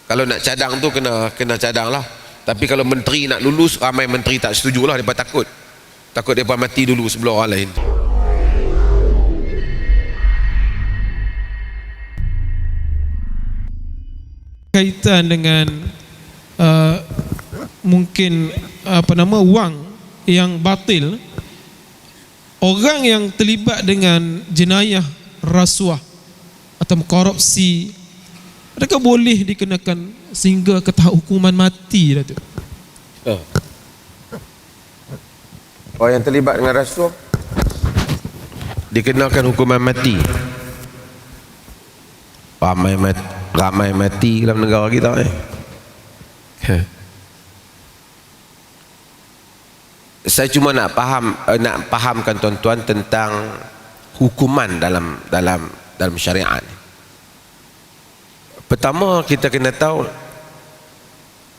Kalau nak cadang tu kena cadang lah. Tapi kalau menteri nak lulus, ramai menteri tak setuju lah, mereka takut mereka mati dulu sebelum orang lain. Kaitan dengan mungkin wang yang batil, orang yang terlibat dengan jenayah rasuah atau korupsi, mereka boleh dikenakan sehingga ke tahap hukuman mati dah tu. Orang yang terlibat dengan rasuah dikenakan hukuman mati. Ramai mati dalam negara kita ni. Saya cuma nak fahamkan tuan-tuan tentang hukuman dalam syariat. Pertama, kita kena tahu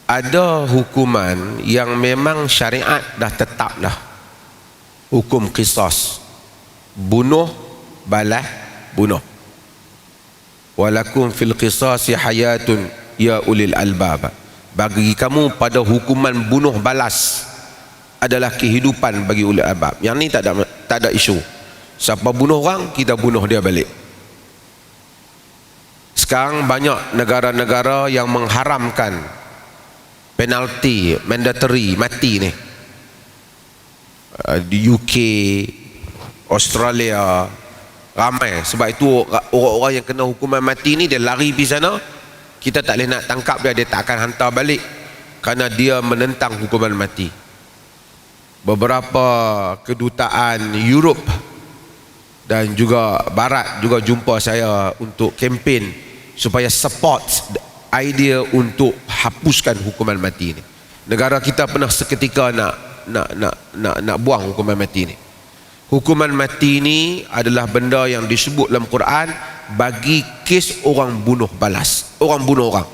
ada hukuman yang memang syariat dah tetap dah. Hukum qisas, bunuh balas bunuh. Walakum fil qisasi hayatun ya ulil albab. Bagi kamu pada hukuman bunuh balas adalah kehidupan bagi ulil albab. Yang ni tak ada isu. Siapa bunuh orang, kita bunuh dia balik. Sekarang banyak negara-negara yang mengharamkan penalti mandatory mati ni. Di UK, Australia, ramai. Sebab itu orang-orang yang kena hukuman mati ni, dia lari pergi sana, kita tak boleh nak tangkap dia tak akan hantar balik kerana dia menentang hukuman mati. Beberapa kedutaan Europe dan juga Barat juga jumpa saya untuk kempen supaya support idea untuk hapuskan hukuman mati ni. Negara kita pernah seketika nak buang hukuman mati ni. Hukuman mati ni adalah benda yang disebut dalam Quran bagi kes orang bunuh balas, orang bunuh orang.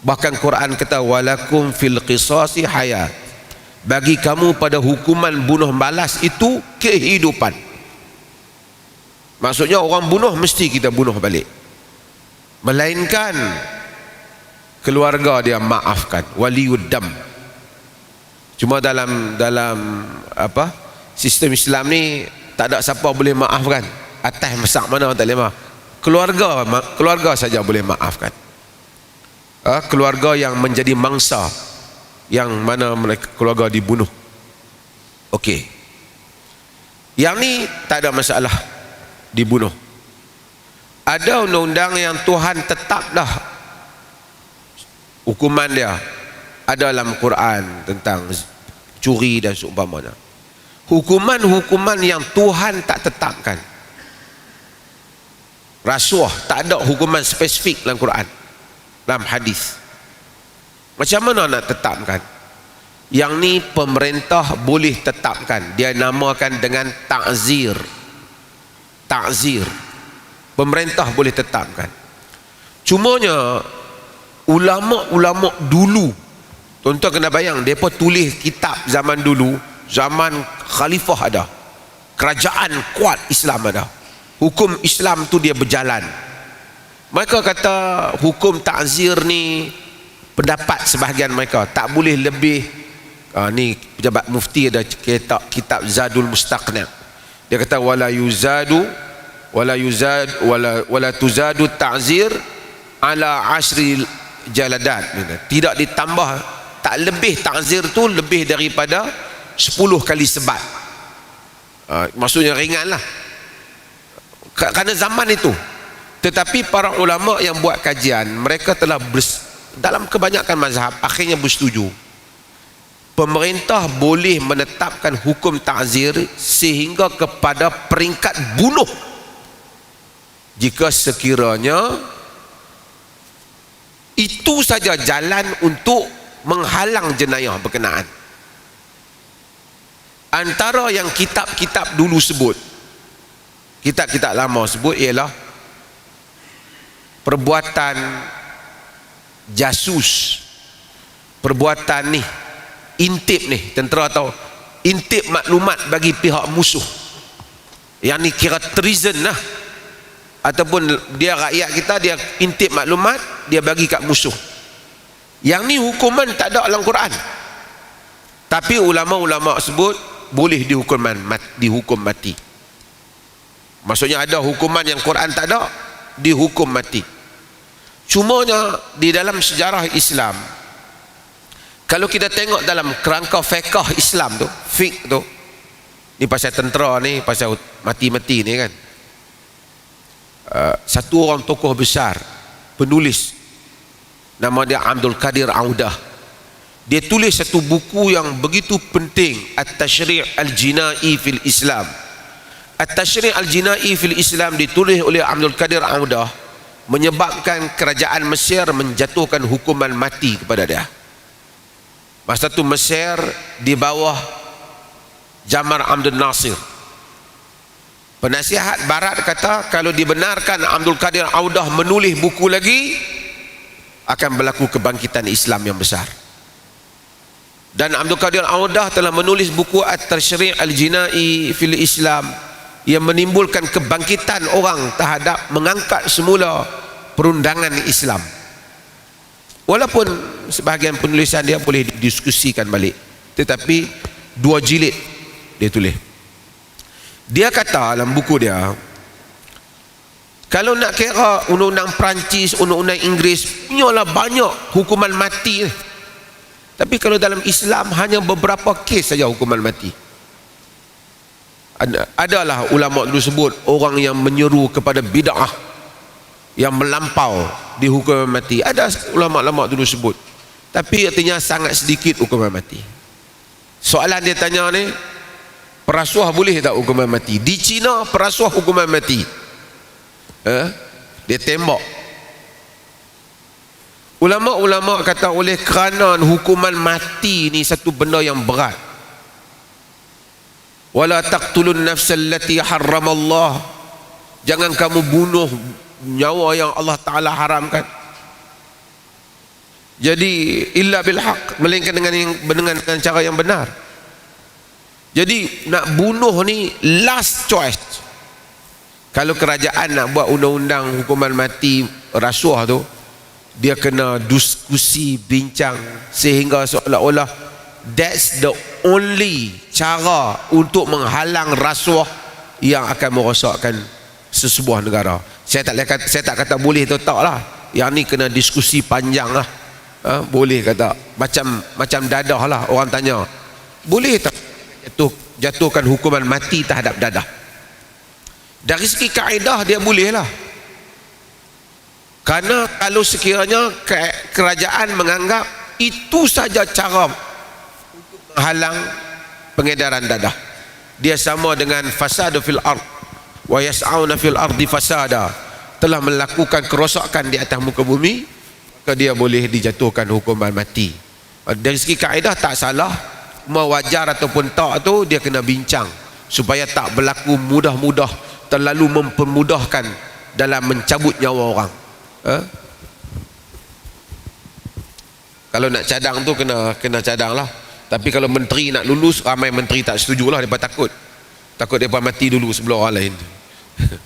Bahkan Quran kata walakum fil qisasi hayat. Bagi kamu pada hukuman bunuh balas itu kehidupan. Maksudnya orang bunuh mesti kita bunuh balik. Melainkan keluarga dia maafkan, waliyud dam. Cuma dalam sistem Islam ni tak ada siapa boleh maafkan. Atas masak mana tak boleh maaf. Keluarga saja boleh maafkan. Keluarga yang menjadi mangsa, yang mana mereka keluarga dibunuh. Okey. Yang ni tak ada masalah dibunuh. Ada undang-undang yang Tuhan tetap dah hukuman dia. Ada dalam Quran tentang curi dan seumpamanya. Hukuman-hukuman yang Tuhan tak tetapkan. Rasuah tak ada hukuman spesifik dalam Quran, dalam hadis. Macam mana nak tetapkan? Yang ni pemerintah boleh tetapkan. Dia namakan dengan ta'zir. Ta'zir. Pemerintah boleh tetapkan. Cumanya ulama-ulama dulu, tuan-tuan kena bayang, mereka tulis kitab zaman dulu, zaman khalifah ada, kerajaan kuat Islam ada, hukum Islam tu dia berjalan. Mereka kata hukum ta'zir ni, pendapat sebahagian mereka tak boleh lebih. Ni pejabat mufti ada kitab Zadul Mustaqni'. Dia kata wala tuzadu ta'zir ala asri jaladat. Tidak ditambah, tak lebih ta'zir tu lebih daripada 10 kali sebat. Maksudnya ringan lah kerana zaman itu. Tetapi para ulama yang buat kajian, mereka telah dalam kebanyakan mazhab akhirnya bersetuju pemerintah boleh menetapkan hukum ta'zir sehingga kepada peringkat bunuh jika sekiranya itu saja jalan untuk menghalang jenayah berkenaan. Antara yang kitab-kitab dulu sebut, kitab-kitab lama sebut, ialah perbuatan jasus, perbuatan ni intip ni, tentera tahu, intip maklumat bagi pihak musuh. Yang ni kira treason lah. Ataupun dia rakyat kita, dia intip maklumat, dia bagi kat musuh. Yang ni hukuman tak ada dalam Quran. Tapi ulama-ulama sebut boleh dihukum mati. Maksudnya ada hukuman yang Quran tak ada, dihukum mati. Cumanya di dalam sejarah Islam, kalau kita tengok dalam kerangka fiqh Islam tu, fiqh tu, ni pasal tentera ni, pasal mati-mati ni kan, satu orang tokoh besar, penulis, nama dia Abdul Qadir Audah. Dia tulis satu buku yang begitu penting, At-Tashri' Al-Jinai fil Islam. At-Tashri' Al-Jinai fil Islam ditulis oleh Abdul Qadir Audah, menyebabkan kerajaan Mesir menjatuhkan hukuman mati kepada dia. Masa tu Mesir di bawah Jamal Abdel Nasir. Penasihat barat kata kalau dibenarkan Abdul Qadir Audah menulis buku lagi, akan berlaku kebangkitan Islam yang besar. Dan Abdul Qadir Audah telah menulis buku At-Tashri' Al-Jinai fil Islam yang menimbulkan kebangkitan orang terhadap mengangkat semula perundangan Islam. Walaupun sebahagian penulisan dia boleh didiskusikan balik, tetapi 2 jilid dia tulis. Dia kata dalam buku dia, kalau nak kira undang-undang Perancis, undang-undang Inggeris, punyalah banyak hukuman mati. Tapi kalau dalam Islam hanya beberapa kes saja hukuman mati. Adalah ulama dulu sebut orang yang menyeru kepada bid'ah yang melampau dihukum mati. Ada ulama-ulama dulu sebut. Tapi artinya sangat sedikit hukuman mati. Soalan dia tanya ni, perasuah boleh tak hukuman mati? Di China perasuah hukuman mati. Dia tembak. Ulama-ulama kata oleh kerana hukuman mati ni satu benda yang berat. Wala taqtulun nafsal lati harramallah. Jangan kamu bunuh nyawa yang Allah Ta'ala haramkan. Jadi illa bil haq, melainkan dengan cara yang benar. Jadi nak bunuh ni last choice. Kalau kerajaan nak buat undang-undang hukuman mati rasuah tu, dia kena diskusi, bincang, sehingga seolah-olah that's the only cara untuk menghalang rasuah yang akan merosakkan sesebuah negara. Saya tak kata boleh atau tak lah. Yang ni kena diskusi panjang lah. Boleh kata macam dadah lah. Orang tanya, boleh tak jatuhkan hukuman mati terhadap dadah? Dari segi kaedah dia boleh lah. Karena kalau sekiranya kerajaan menganggap itu saja cara untuk menghalang pengedaran dadah, dia sama dengan fasadu fil ard wa yas'auna fil ardi fasada, telah melakukan kerosakan di atas muka bumi, maka dia boleh dijatuhkan hukuman mati. Dari segi kaedah tak salah, mau wajar ataupun tak tu dia kena bincang supaya tak berlaku mudah-mudah, terlalu mempermudahkan dalam mencabut nyawa orang. Kalau nak cadang tu kena cadang lah. Tapi kalau menteri nak lulus, ramai menteri tak setuju lah. Mereka takut mereka mati dulu sebelum orang lain.